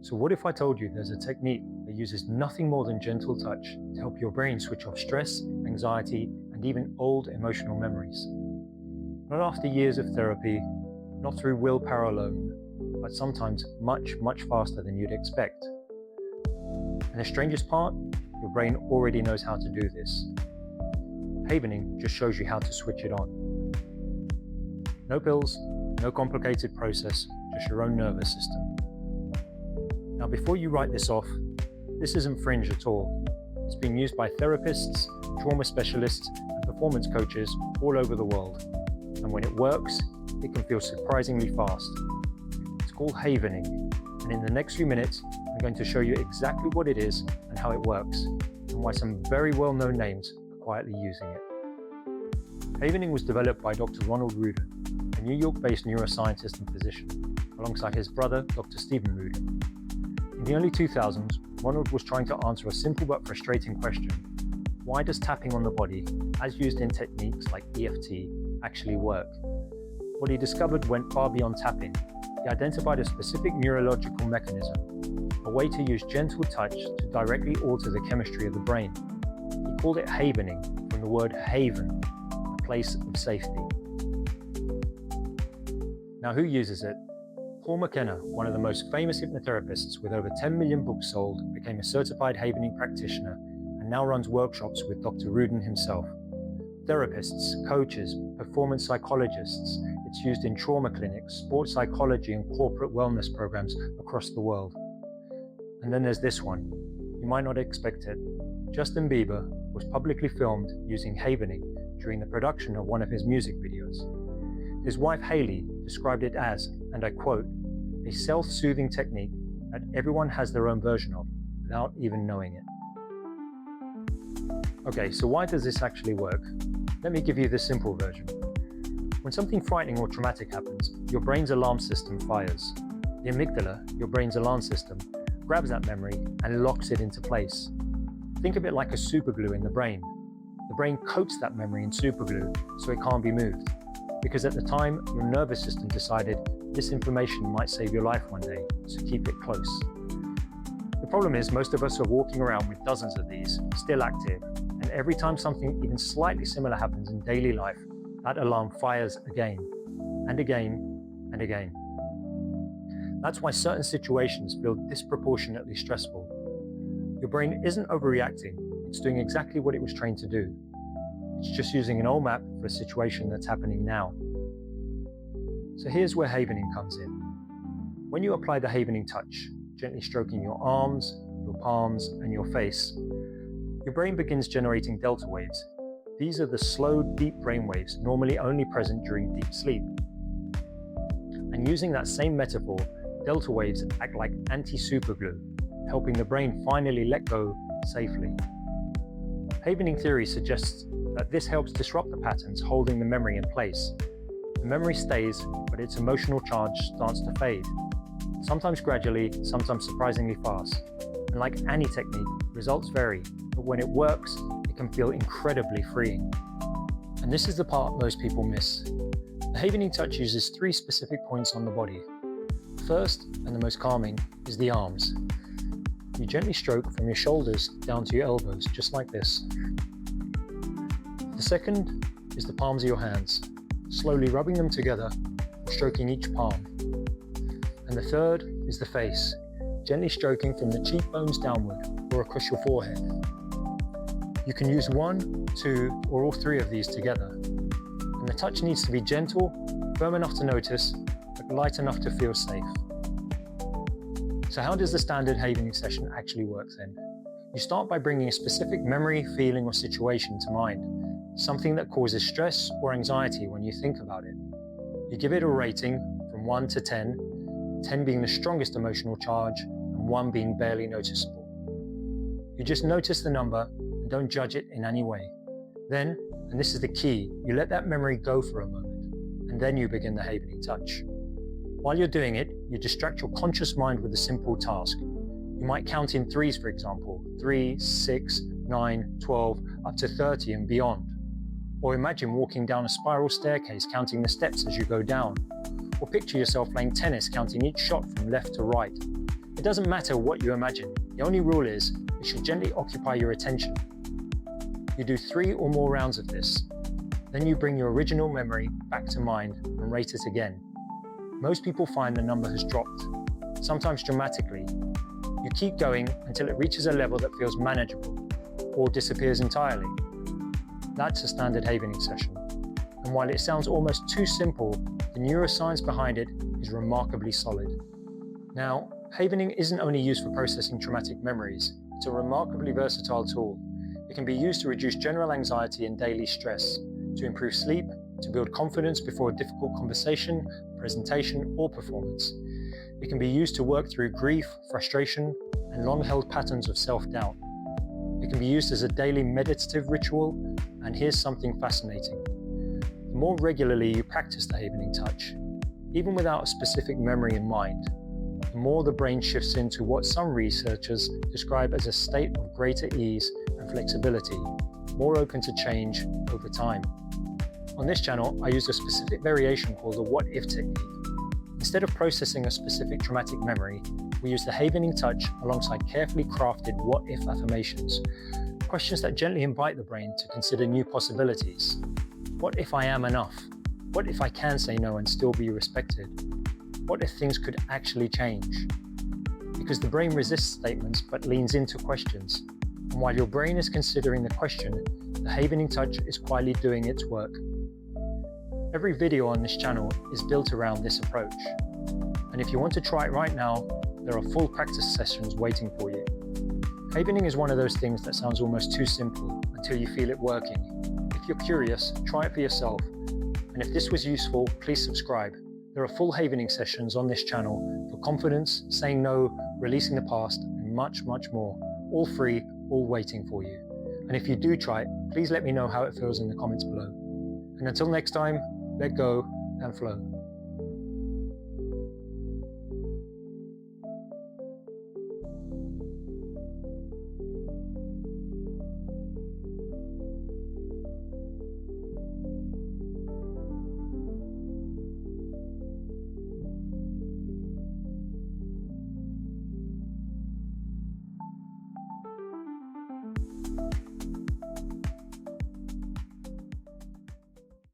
So what if I told you there's a technique that uses nothing more than gentle touch to help your brain switch off stress, anxiety, and even old emotional memories? Not after years of therapy, not through willpower alone, but sometimes much, much faster than you'd expect. And the strangest part, your brain already knows how to do this. Havening just shows you how to switch it on. No pills, no complicated process, just your own nervous system. Now, before you write this off, this isn't fringe at all. It's being used by therapists, trauma specialists, and performance coaches all over the world. And when it works, it can feel surprisingly fast. It's called havening, and in the next few minutes, I'm going to show you exactly what it is and how it works, and why some very well-known names are quietly using it. Havening was developed by Dr. Ronald Ruden, a New York-based neuroscientist and physician, alongside his brother, Dr. Stephen Ruden. In the early 2000s, Ronald was trying to answer a simple but frustrating question. Why does tapping on the body, as used in techniques like EFT, actually work? What he discovered went far beyond tapping. He identified a specific neurological mechanism, a way to use gentle touch to directly alter the chemistry of the brain. He called it havening, from the word haven, a place of safety. Now, who uses it? Paul McKenna, one of the most famous hypnotherapists with over 10 million books sold, became a certified havening practitioner and now runs workshops with Dr. Ruden himself. Therapists, coaches, performance psychologists, it's used in trauma clinics, sports psychology, and corporate wellness programs across the world. And then there's this one. You might not expect it. Justin Bieber was publicly filmed using havening during the production of one of his music videos. His wife Hailey described it as, and I quote, a self-soothing technique that everyone has their own version of without even knowing it. Okay, so why does this actually work? Let me give you the simple version. When something frightening or traumatic happens, your brain's alarm system fires. The amygdala, your brain's alarm system, grabs that memory and locks it into place. Think of it like a superglue in the brain. The brain coats that memory in superglue so it can't be moved, because at the time, your nervous system decided this information might save your life one day, so keep it close. The problem is most of us are walking around with dozens of these, still active, and every time something even slightly similar happens in daily life, that alarm fires again, and again, and again. That's why certain situations feel disproportionately stressful. Your brain isn't overreacting, it's doing exactly what it was trained to do. It's just using an old map for a situation that's happening now. So here's where havening comes in. When you apply the havening touch, gently stroking your arms, your palms, and your face, your brain begins generating delta waves. These are the slow, deep brain waves normally only present during deep sleep. And using that same metaphor, delta waves act like anti-superglue, helping the brain finally let go safely. Havening theory suggests that this helps disrupt the patterns holding the memory in place. The memory stays, but its emotional charge starts to fade. Sometimes gradually, sometimes surprisingly fast. And like any technique, results vary, but when it works, it can feel incredibly freeing. And this is the part most people miss. The havening touch uses 3 specific points on the body. First, and the most calming, is the arms. You gently stroke from your shoulders down to your elbows, just like this. The second is the palms of your hands, slowly rubbing them together, stroking each palm. And the third is the face, gently stroking from the cheekbones downward or across your forehead. You can use 1, 2, or all 3 of these together. And the touch needs to be gentle, firm enough to notice, but light enough to feel safe. So how does the standard havening session actually work then? You start by bringing a specific memory, feeling, or situation to mind, something that causes stress or anxiety when you think about it. You give it a rating from 1 to 10, 10 being the strongest emotional charge, and 1 being barely noticeable. You just notice the number and don't judge it in any way. Then, and this is the key, you let that memory go for a moment, and then you begin the havening touch. While you're doing it, you distract your conscious mind with a simple task. You might count in 3s, for example, 3, 6, 9, 12, up to 30 and beyond. Or imagine walking down a spiral staircase counting the steps as you go down. Or picture yourself playing tennis, counting each shot from left to right. It doesn't matter what you imagine. The only rule is it should gently occupy your attention. You do 3 or more rounds of this. Then you bring your original memory back to mind and rate it again. Most people find the number has dropped, sometimes dramatically. You keep going until it reaches a level that feels manageable or disappears entirely. That's a standard Havening session. And while it sounds almost too simple, the neuroscience behind it is remarkably solid. Now, Havening isn't only used for processing traumatic memories, it's a remarkably versatile tool. It can be used to reduce general anxiety and daily stress, to improve sleep, to build confidence before a difficult conversation, presentation, or performance. It can be used to work through grief, frustration, and long-held patterns of self-doubt. It can be used as a daily meditative ritual, and here's something fascinating. The more regularly you practice the Havening touch, even without a specific memory in mind, the more the brain shifts into what some researchers describe as a state of greater ease and flexibility, more open to change over time. On this channel, I use a specific variation called the what-if technique. Instead of processing a specific traumatic memory, we use the Havening touch alongside carefully crafted what-if affirmations, questions that gently invite the brain to consider new possibilities. What if I am enough? What if I can say no and still be respected? What if things could actually change? Because the brain resists statements but leans into questions. And while your brain is considering the question, the Havening touch is quietly doing its work. Every video on this channel is built around this approach. And if you want to try it right now, there are full practice sessions waiting for you. Havening is one of those things that sounds almost too simple until you feel it working. If you're curious, try it for yourself. And if this was useful, please subscribe. There are full Havening sessions on this channel for confidence, saying no, releasing the past, and much, much more. All free, all waiting for you. And if you do try it, please let me know how it feels in the comments below. And until next time, let go and flow.